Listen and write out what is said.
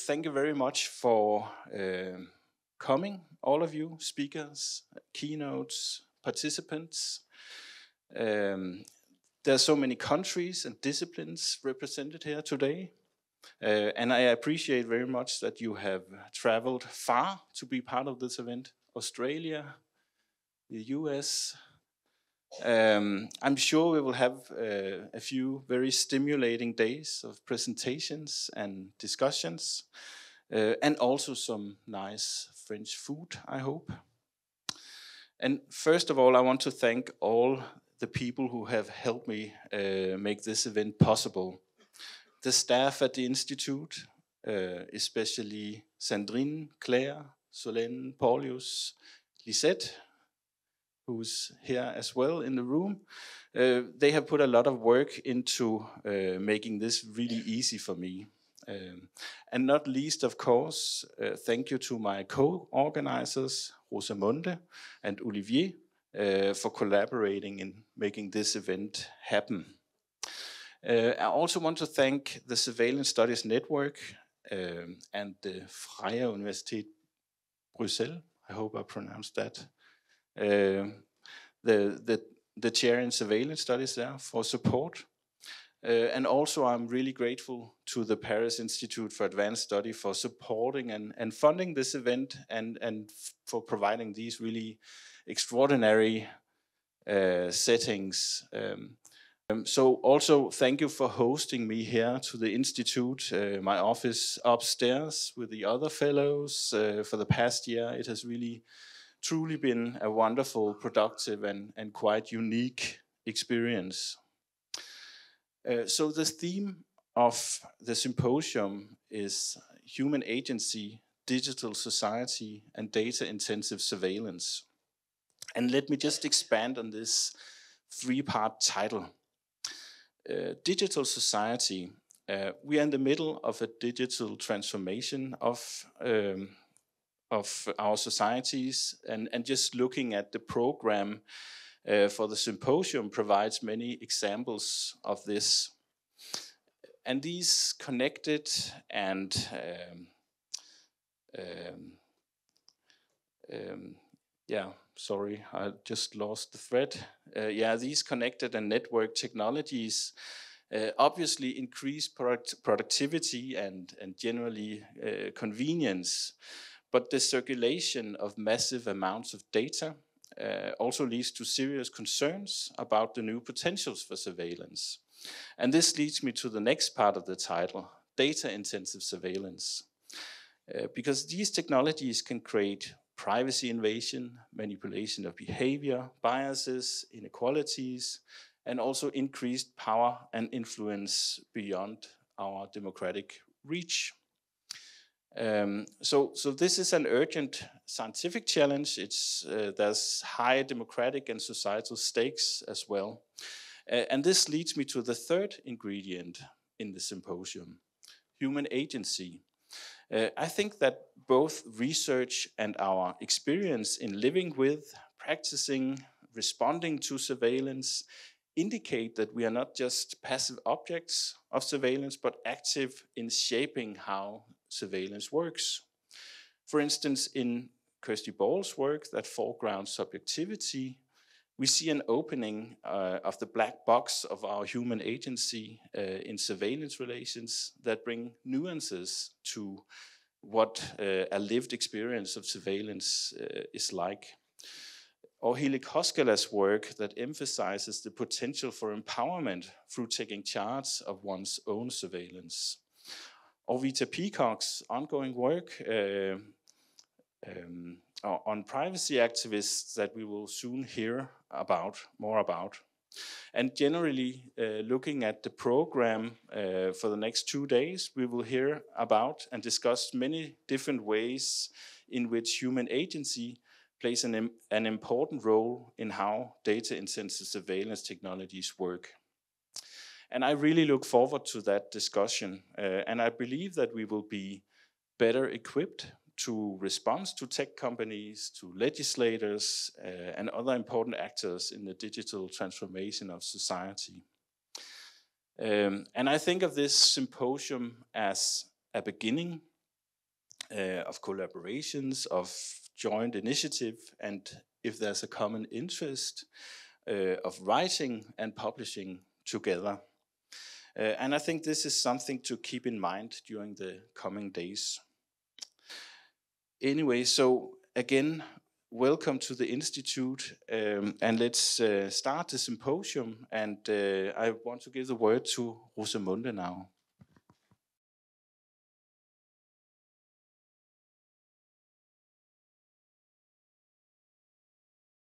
Thank you very much for coming, all of you, speakers, keynotes, participants. There are so many countries and disciplines represented here today. And I appreciate very much that you have traveled far to be part of this event. Australia, the US. I'm sure we will have a few very stimulating days of presentations and discussions, and also some nice French food, I hope. And first of all, I want to thank all the people who have helped me make this event possible. The staff at the Institute, especially Sandrine, Claire, Solène, Paulius, Lisette, who's here as well in the room. They have put a lot of work into making this really easy for me. And not least, of course, thank you to my co-organizers, Rosamunde and Olivier, for collaborating in making this event happen. I also want to thank the Surveillance Studies Network and the Freie Universität Bruxelles, I hope I pronounced that, the chair in surveillance studies there for support. And also I'm really grateful to the Paris Institute for Advanced Study for supporting and funding this event and for providing these really extraordinary settings. So also thank you for hosting me here to the Institute, my office upstairs with the other fellows for the past year. It has really truly been a wonderful, productive and quite unique experience. So the theme of the symposium is human agency, digital society, and data-intensive surveillance. And let me just expand on this three-part title. Digital society. We are in the middle of a digital transformation of our societies, and just looking at the program for the symposium provides many examples of this. And these connected and sorry, I just lost the thread. These connected and network technologies obviously increase productivity and generally convenience, but the circulation of massive amounts of data also leads to serious concerns about the new potentials for surveillance. And this leads me to the next part of the title, data-intensive surveillance. Because these technologies can create privacy invasion, manipulation of behavior, biases, inequalities, and also increased power and influence beyond our democratic reach. So this is an urgent scientific challenge. There's high democratic and societal stakes as well. And this leads me to the third ingredient in the symposium, human agency. I think that both research and our experience in living with, practicing, responding to surveillance indicate that we are not just passive objects of surveillance, but active in shaping how surveillance works. For instance, in Kirsty Ball's work that foregrounds subjectivity, we see an opening of the black box of our human agency in surveillance relations that bring nuances to what a lived experience of surveillance is like. Or Hille Koskela's work that emphasizes the potential for empowerment through taking charge of one's own surveillance. Or Vita Peacock's ongoing work on privacy activists that we will soon hear more about. And generally, looking at the program for the next 2 days, we will hear about and discuss many different ways in which human agency plays an important role in how data-intensive surveillance technologies work. And I really look forward to that discussion. And I believe that we will be better equipped to respond to tech companies, to legislators, and other important actors in the digital transformation of society. And I think of this symposium as a beginning of collaborations, of joint initiative, and if there's a common interest of writing and publishing together. And I think this is something to keep in mind during the coming days. Anyway, so again, welcome to the Institute, and let's start the symposium, and I want to give the word to Rosamunde now.